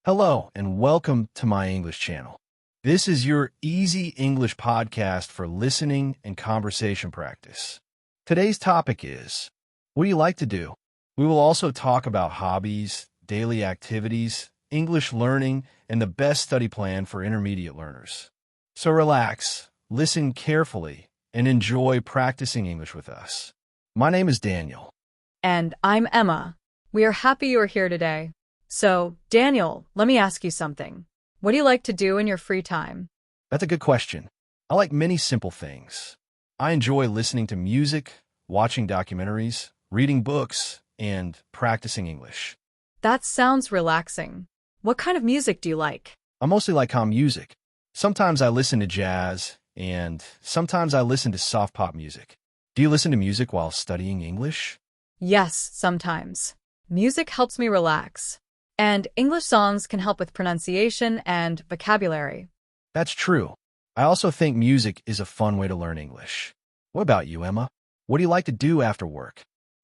Hello, and welcome to my English channel. This is your easy English podcast for listening and conversation practice. Today's topic is, what do you like to do? We will also talk about hobbies, daily activities, English learning, and the best study plan for intermediate learners. So relax, listen carefully, and enjoy practicing English with us. My name is Daniel. And I'm Emma. We are happy you are here today. So, Daniel, let me ask you something. What do you like to do in your free time? That's a good question. I like many simple things. I enjoy listening to music, watching documentaries, reading books, and practicing English. That sounds relaxing. What kind of music do you like? I mostly like calm music. Sometimes I listen to jazz, and sometimes I listen to soft pop music. Do you listen to music while studying English? Yes, sometimes. Music helps me relax. And English songs can help with pronunciation and vocabulary. That's true. I also think music is a fun way to learn English. What about you, Emma? What do you like to do after work?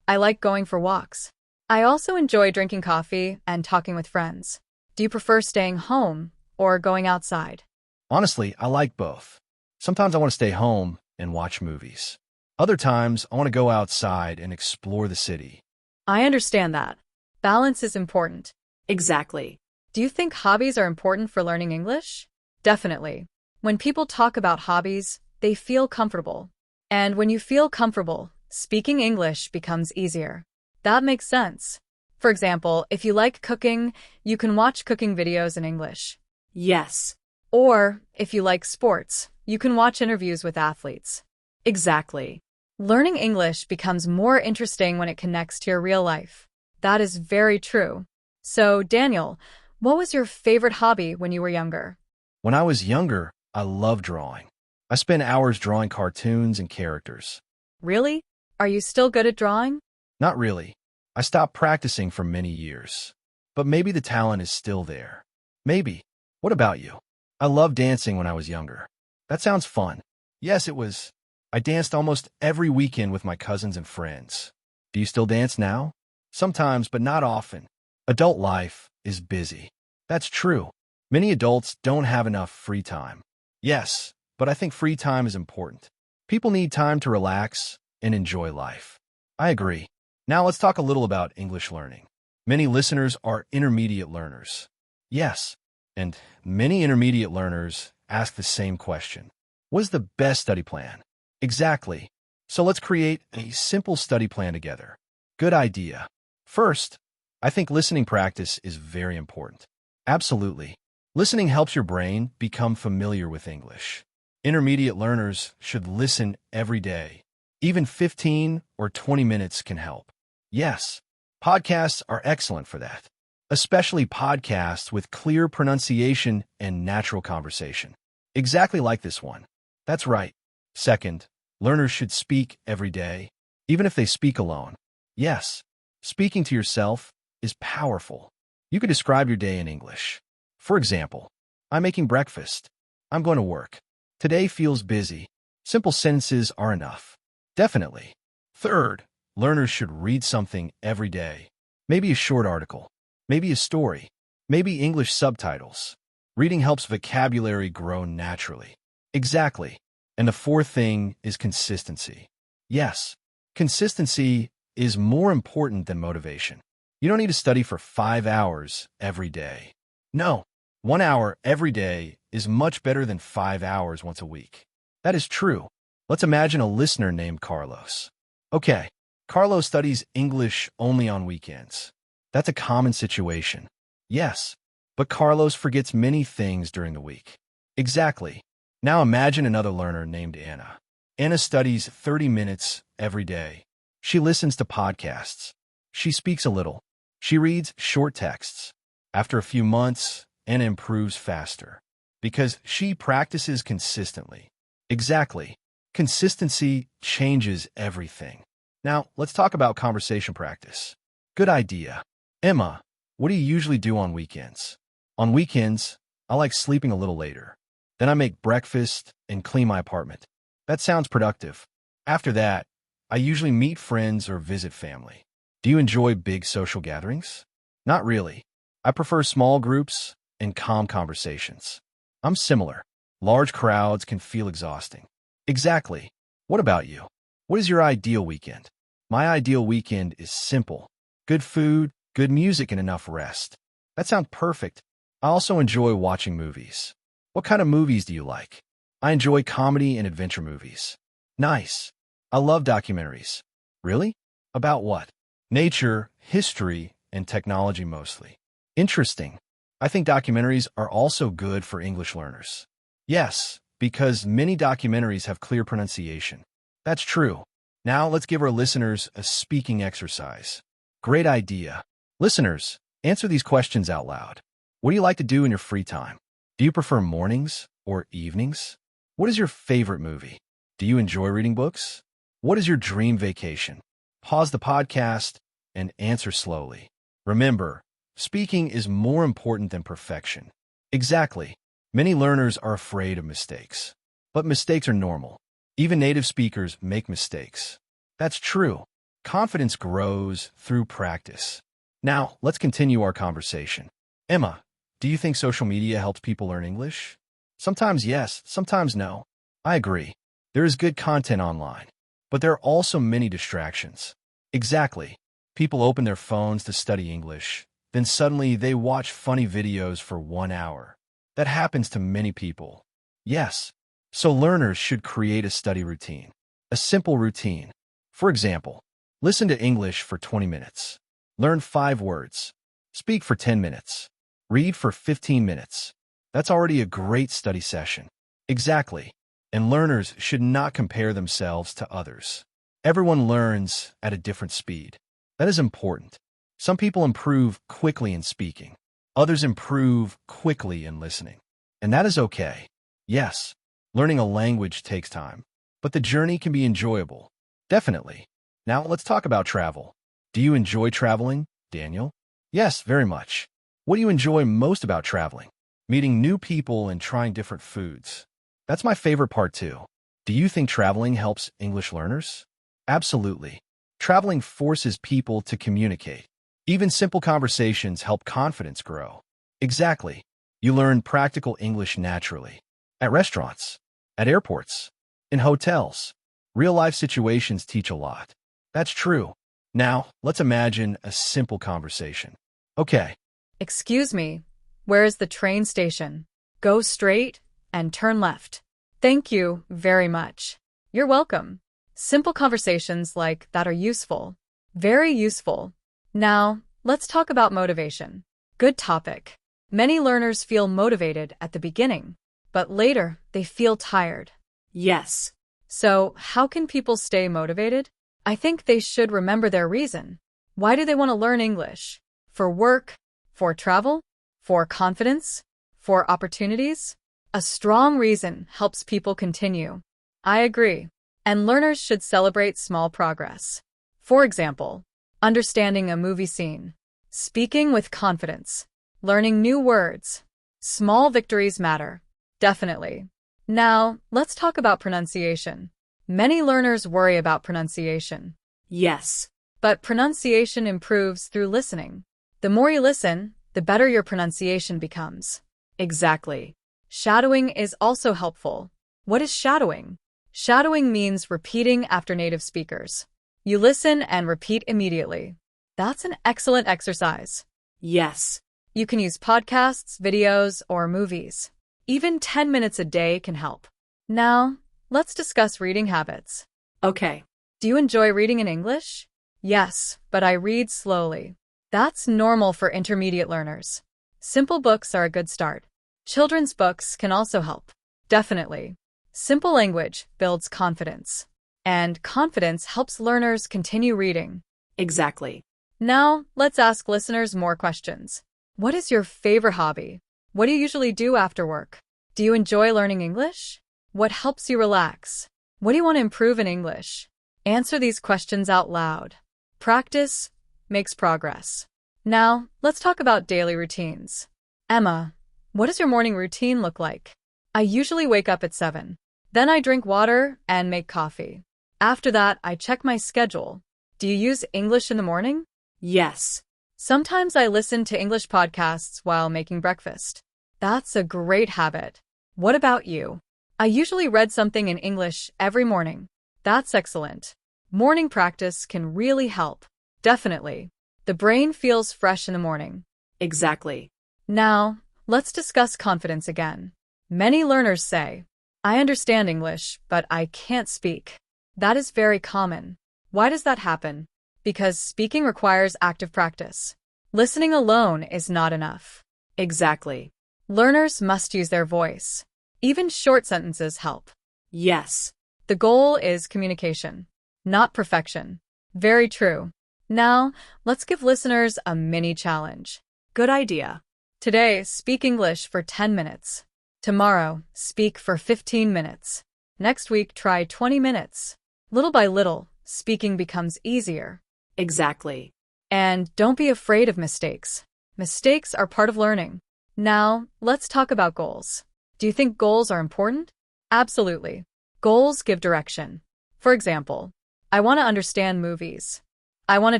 I like going for walks. I also enjoy drinking coffee and talking with friends. Do you prefer staying home or going outside? Honestly, I like both. Sometimes I want to stay home and watch movies. Other times, I want to go outside and explore the city. I understand that. Balance is important. Exactly. Do you think hobbies are important for learning English? Definitely. When people talk about hobbies, they feel comfortable. And when you feel comfortable, speaking English becomes easier. That makes sense. For example, if you like cooking, you can watch cooking videos in English. Yes. Or, if you like sports, you can watch interviews with athletes. Exactly. Learning English becomes more interesting when it connects to your real life. That is very true. So, Daniel, what was your favorite hobby when you were younger? When I was younger, I loved drawing. I spent hours drawing cartoons and characters. Really? Are you still good at drawing? Not really. I stopped practicing for many years. But maybe the talent is still there. Maybe. What about you? I loved dancing when I was younger. That sounds fun. Yes, it was. I danced almost every weekend with my cousins and friends. Do you still dance now? Sometimes, but not often. Adult life is busy. That's true. Many adults don't have enough free time. Yes, but I think free time is important. People need time to relax and enjoy life. I agree. Now let's talk a little about English learning. Many listeners are intermediate learners. Yes, and many intermediate learners ask the same question. What is the best study plan? Exactly. So let's create a simple study plan together. Good idea. First, I think listening practice is very important. Absolutely. Listening helps your brain become familiar with English. Intermediate learners should listen every day. Even 15 or 20 minutes can help. Yes, podcasts are excellent for that, especially podcasts with clear pronunciation and natural conversation. Exactly like this one. That's right. Second, learners should speak every day, even if they speak alone. Yes, speaking to yourself is powerful. You could describe your day in English. For example, I'm making breakfast. I'm going to work. Today feels busy. Simple sentences are enough. Definitely. Third, learners should read something every day. Maybe a short article. Maybe a story. Maybe English subtitles. Reading helps vocabulary grow naturally. Exactly. And the fourth thing is consistency. Yes, consistency is more important than motivation. You don't need to study for 5 hours every day. No, 1 hour every day is much better than 5 hours once a week. That is true. Let's imagine a listener named Carlos. Okay, Carlos studies English only on weekends. That's a common situation. Yes, but Carlos forgets many things during the week. Exactly. Now imagine another learner named Anna. Anna studies 30 minutes every day. She listens to podcasts. She speaks a little. She reads short texts. After a few months, Anna improves faster because she practices consistently. Exactly. Consistency changes everything. Now, let's talk about conversation practice. Good idea. Emma, what do you usually do on weekends? On weekends, I like sleeping a little later. Then I make breakfast and clean my apartment. That sounds productive. After that, I usually meet friends or visit family. Do you enjoy big social gatherings? Not really. I prefer small groups and calm conversations. I'm similar. Large crowds can feel exhausting. Exactly. What about you? What is your ideal weekend? My ideal weekend is simple. Good food, good music, and enough rest. That sounds perfect. I also enjoy watching movies. What kind of movies do you like? I enjoy comedy and adventure movies. Nice. I love documentaries. Really? About what? Nature, history, and technology mostly. Interesting. I think documentaries are also good for English learners. Yes, because many documentaries have clear pronunciation. That's true. Now let's give our listeners a speaking exercise. Great idea. Listeners, answer these questions out loud. What do you like to do in your free time? Do you prefer mornings or evenings? What is your favorite movie? Do you enjoy reading books? What is your dream vacation? Pause the podcast and answer slowly. Remember, speaking is more important than perfection. Exactly. Many learners are afraid of mistakes. But mistakes are normal. Even native speakers make mistakes. That's true. Confidence grows through practice. Now, let's continue our conversation. Emma, do you think social media helps people learn English? Sometimes yes, sometimes no. I agree. There is good content online, but there are also many distractions. Exactly. People open their phones to study English, then suddenly they watch funny videos for 1 hour. That happens to many people. Yes. So learners should create a study routine. A simple routine. For example, listen to English for 20 minutes. Learn 5 words. Speak for 10 minutes. Read for 15 minutes. That's already a great study session. Exactly. And learners should not compare themselves to others. Everyone learns at a different speed. That is important. Some people improve quickly in speaking. Others improve quickly in listening. And that is okay. Yes, learning a language takes time, but the journey can be enjoyable. Definitely. Now let's talk about travel. Do you enjoy traveling, Daniel? Yes, very much. What do you enjoy most about traveling? Meeting new people and trying different foods. That's my favorite part too. Do you think traveling helps English learners? Absolutely. Traveling forces people to communicate. Even simple conversations help confidence grow. Exactly. You learn practical English naturally. At restaurants, at airports, in hotels. Real-life situations teach a lot. That's true. Now, let's imagine a simple conversation. Okay. Excuse me, where is the train station? Go straight and turn left. Thank you very much. You're welcome. Simple conversations like that are useful. Very useful. Now, let's talk about motivation. Good topic. Many learners feel motivated at the beginning, but later they feel tired. Yes. So, how can people stay motivated? I think they should remember their reason. Why do they want to learn English? For work? For travel? For confidence? For opportunities? A strong reason helps people continue. I agree. And learners should celebrate small progress. For example, understanding a movie scene, speaking with confidence, learning new words. Small victories matter. Definitely. Now, let's talk about pronunciation. Many learners worry about pronunciation. Yes. But pronunciation improves through listening. The more you listen, the better your pronunciation becomes. Exactly. Shadowing is also helpful. What is shadowing? Shadowing means repeating after native speakers. You listen and repeat immediately. That's an excellent exercise. Yes. You can use podcasts, videos, or movies. Even 10 minutes a day can help. Now, let's discuss reading habits. Okay. Do you enjoy reading in English? Yes, but I read slowly. That's normal for intermediate learners. Simple books are a good start. Children's books can also help. Definitely. Simple language builds confidence. And confidence helps learners continue reading. Exactly. Now, let's ask listeners more questions. What is your favorite hobby? What do you usually do after work? Do you enjoy learning English? What helps you relax? What do you want to improve in English? Answer these questions out loud. Practice makes progress. Now, let's talk about daily routines. Emma, what does your morning routine look like? I usually wake up at 7. Then I drink water and make coffee. After that, I check my schedule. Do you use English in the morning? Yes. Sometimes I listen to English podcasts while making breakfast. That's a great habit. What about you? I usually read something in English every morning. That's excellent. Morning practice can really help. Definitely. The brain feels fresh in the morning. Exactly. Now, let's discuss confidence again. Many learners say, I understand English, but I can't speak. That is very common. Why does that happen? Because speaking requires active practice. Listening alone is not enough. Exactly. Learners must use their voice. Even short sentences help. Yes. The goal is communication, not perfection. Very true. Now, let's give listeners a mini challenge. Good idea. Today, speak English for 10 minutes. Tomorrow, speak for 15 minutes. Next week, try 20 minutes. Little by little, speaking becomes easier. Exactly. And don't be afraid of mistakes. Mistakes are part of learning. Now, let's talk about goals. Do you think goals are important? Absolutely. Goals give direction. For example, I want to understand movies. I want to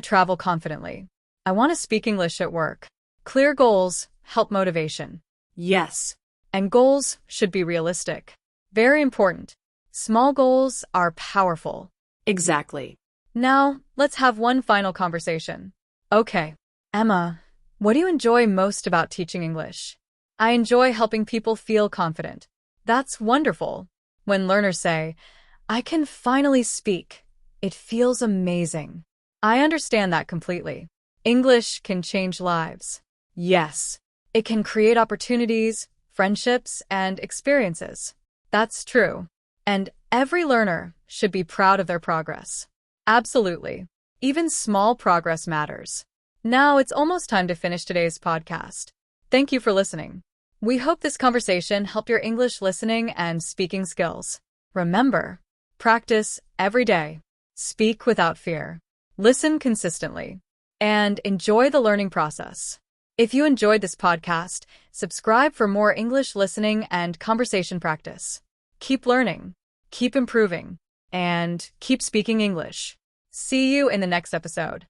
travel confidently. I want to speak English at work. Clear goals help motivation. Yes. And goals should be realistic. Very important. Small goals are powerful. Exactly. Now, let's have one final conversation. Okay. Emma, what do you enjoy most about teaching English? I enjoy helping people feel confident. That's wonderful. When learners say, I can finally speak, it feels amazing. I understand that completely. English can change lives. Yes. It can create opportunities, friendships, and experiences. That's true. And every learner should be proud of their progress. Absolutely. Even small progress matters. Now it's almost time to finish today's podcast. Thank you for listening. We hope this conversation helped your English listening and speaking skills. Remember, practice every day. Speak without fear. Listen consistently. And enjoy the learning process. If you enjoyed this podcast, subscribe for more English listening and conversation practice. Keep learning, keep improving, and keep speaking English. See you in the next episode.